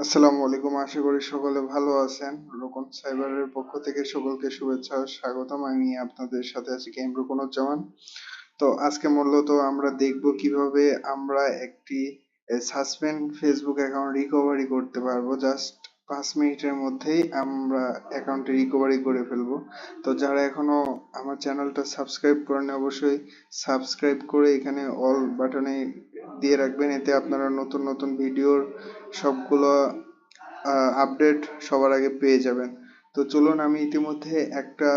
আসসালামু আলাইকুম, আশা করি সকলে ভালো আছেন। রোকন সাইবারের পক্ষ থেকে সকলকে শুভেচ্ছা ও স্বাগতম। আমি আপনাদের সাথে আছি রোকনুজ্জামান। তো আজকে মূলত আমরা দেখব কিভাবে আমরা একটি সাসপেন্ড ফেসবুক অ্যাকাউন্ট রিকভারি করতে পারবো। জাস্ট 5 মিনিটের মধ্যেই আমরা অ্যাকাউন্টটি রিকভারি করে ফেলবো। তো যারা এখনো আমার চ্যানেলটা সাবস্ক্রাইব করেন, অবশ্যই সাবস্ক্রাইব করে এখানে অল বাটনে দিয়ে রাখবেন। এতে আপনারা নতুন নতুন ভিডিওর সবগুলো আপডেট সবার আগে পেয়ে যাবেন। তো চলুন, আমি ইতিমধ্যে একটা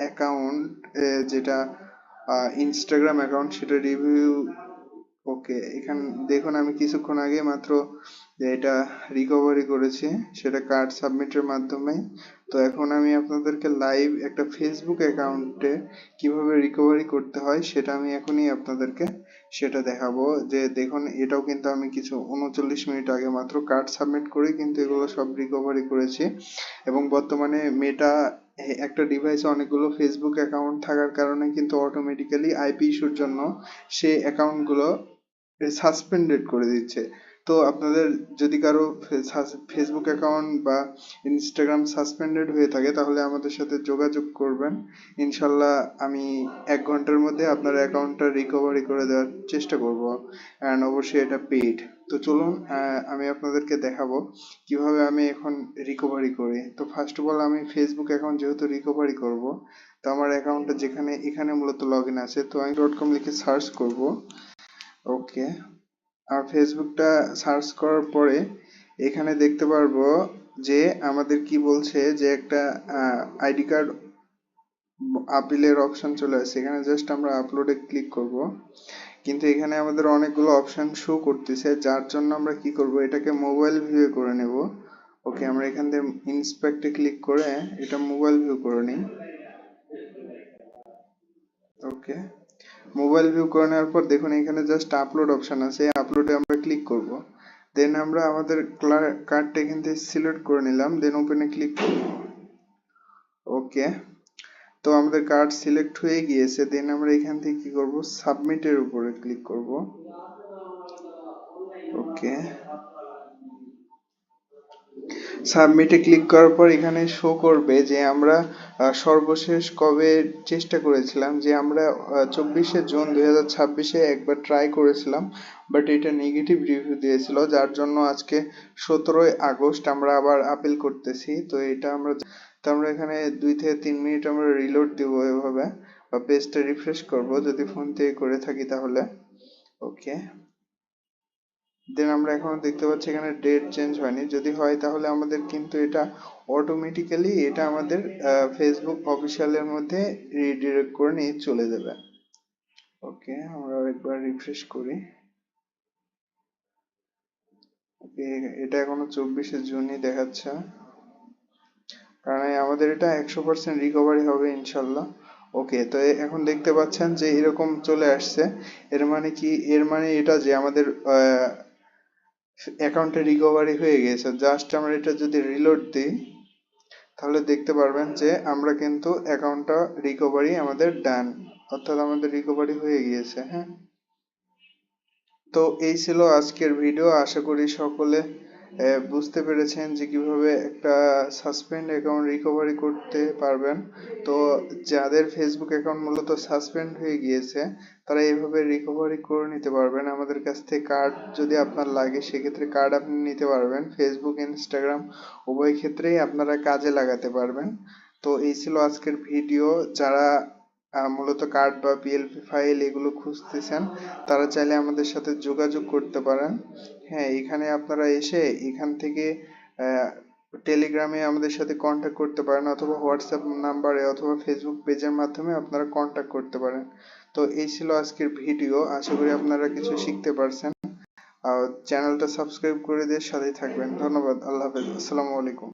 অ্যাকাউন্ট, যেটা ইনস্টাগ্রাম অ্যাকাউন্ট, সেটা রিভিউ। ওকে, এখানে দেখুন আমি কিছুক্ষণ আগে মাত্র এটা রিকভারি করেছি, সেটা কার্ড সাবমিটের মাধ্যমে। তো এখন আমি আপনাদেরকে লাইভ একটা ফেসবুক অ্যাকাউন্টে কিভাবে রিকভারি করতে হয় সেটা আমি এখনই আপনাদেরকে সেটা দেখাবো। যে দেখুন, এটাও কিন্তু আমি কিছু 39 মিনিট আগে মাত্র কার্ড সাবমিট করে কিন্তু এগুলো সব রিকভারি করেছি। এবং বর্তমানে মেটা একটা ডিভাইসে অনেকগুলো ফেসবুক অ্যাকাউন্ট থাকার কারণে কিন্তু অটোমেটিক্যালি আইপি ইস্যুর জন্য সে অ্যাকাউন্টগুলো সাসপেন্ডেড করে দিচ্ছে। তো আপনাদের যদি কারো ফেসবুক অ্যাকাউন্ট বা ইনস্টাগ্রাম সাসপেন্ডেড হয়ে থাকে তাহলে আমাদের সাথে যোগাযোগ করবেন। ইনশাল্লাহ আমি 1 ঘন্টার মধ্যে আপনার অ্যাকাউন্টটা রিকভারি করে দেওয়ার চেষ্টা করব, অ্যান্ড অবশ্যই এটা পেইড। তো চলুন, আমি আপনাদেরকে দেখাবো কিভাবে আমি এখন রিকভারি করি। তো ফার্স্ট অফ অল, আমি ফেসবুক অ্যাকাউন্ট যেহেতু রিকভারি করব, তো আমার অ্যাকাউন্টটা যেখানে এখানে মূলত লগ ইন আছে, তো আমি .com লিখে সার্চ করব। ওকে, আর ফেসবুকটা সার্চ করার পরে এখানে দেখতে পারবো যে আমাদের কি বলছে, যে একটা আইডি কার্ড আপিলের অপশন চলে আসছে। এখানে জাস্ট আমরা আপলোডে ক্লিক করব, কিন্তু এখানে আমাদের অনেকগুলো অপশন শো করতেছে, যার জন্য আমরা কি করব, এটাকে মোবাইল ভিউ করে নেব। ওকে, আমরা এখান থেকে ইন্সপেক্টে ক্লিক করে এটা মোবাইল ভিউ করে নিই। ওকে, মোবাইল ভিউ করে নেওয়ার পর দেখুন এখানে জাস্ট আপলোড অপশন আছে, আপলোডে আমরা ক্লিক করব। দেন আমরা আমাদের কার্ডটা এখান থেকে সিলেক্ট করে নিলাম, দেন ওপেনে ক্লিক করব। ওকে, তো আমাদের কার্ড সিলেক্ট হয়ে গিয়েছে। দেন আমরা এখান থেকে কি করব, সাবমিটের উপরে ক্লিক করব। ওকে, সাবমিটে ক্লিক করার পর এখানে শো করবে যে আমরা সর্বশেষ কবে চেষ্টা করেছিলাম, যে আমরা 24শে জুন 2026-এ একবার ট্রাই করেছিলাম, বাট এটা নেগেটিভ রিভিউ দিয়েছিল, যার জন্য আজকে 17ই আগস্ট আমরা আবার আপিল করতেছি। তো আমরা এখানে 2 থেকে 3 মিনিট আমরা রিলোড দিব এভাবে, বা পেজটা রিফ্রেশ করব যদি ফোন থেকে করে থাকি তাহলে। ওকে, দেন আমরা এখনো দেখতে পাচ্ছি এখানে ডেট চেঞ্জ হয়নি। যদি হয় তাহলে আমাদের কিন্তু এটা অটোমেটিক্যালি এটা আমাদের ফেসবুক অফিসিয়ালের মধ্যে রিডিরেক্ট করে নিয়ে চলে যাবে। ওকে, আমরা একবার রিফ্রেশ করি। ওকে, এটা এখনো 24শে জুনই দেখাচ্ছে, কারণ আমাদের এটা 100% রিকভারি হবে ইনশাল্লাহ। ওকে, তো এখন দেখতে পাচ্ছেন যে এরকম চলে আসছে। এর মানে কি, এর মানে এটা যে আমাদের অ্যাকাউন্টে রিকভারি হয়ে গেছে। জাস্ট আমরা এটা যদি রিলোড দিই তাহলে দেখতে পারবেন যে আমরা কিন্তু অ্যাকাউন্টটা রিকভারি আমাদের ডান, অর্থাৎ আমাদের রিকভারি হয়ে গিয়েছে। হ্যাঁ, তো এই ছিল আজকের ভিডিও। আশা করি সকলে বুঝতে পেরেছেন যে কিভাবে একটা সাসপেন্ড অ্যাকাউন্ট রিকভারি করতে পারবেন। তো যাদের ফেসবুক অ্যাকাউন্ট মূলত সাসপেন্ড হয়ে গিয়েছে তারা এইভাবে রিকভারি করে নিতে পারবেন। আমাদের কাছ থেকে কার্ড যদি আপনার লাগে সেক্ষেত্রে কার্ড আপনি নিতে পারবেন। ফেসবুক, ইনস্টাগ্রাম উভয় ক্ষেত্রেই আপনারা কাজে লাগাতে পারবেন। তো এই ছিল আজকের ভিডিও। যারা মূলত কার্ড বা পিএলপি ফাইল এগুলো খুঁজতেছেন তারা চাইলে আমাদের সাথে যোগাযোগ করতে পারেন। হ্যাঁ, এখানে আপনারা এসে এখান থেকে টেলিগ্রামে আমাদের সাথে কন্ট্যাক্ট করতে পারেন, অথবা হোয়াটসঅ্যাপ নাম্বারে অথবা ফেসবুক পেজের মাধ্যমে আপনারা কন্ট্যাক্ট করতে পারেন। তো এই ছিল আজকের ভিডিও, আশা করি আপনারা কিছু শিখতে পারছেন। আর চ্যানেলটা সাবস্ক্রাইব করে দিয়ে সাথেই থাকবেন। ধন্যবাদ, আল্লাহ হাফেজ, আসসালামু আলাইকুম।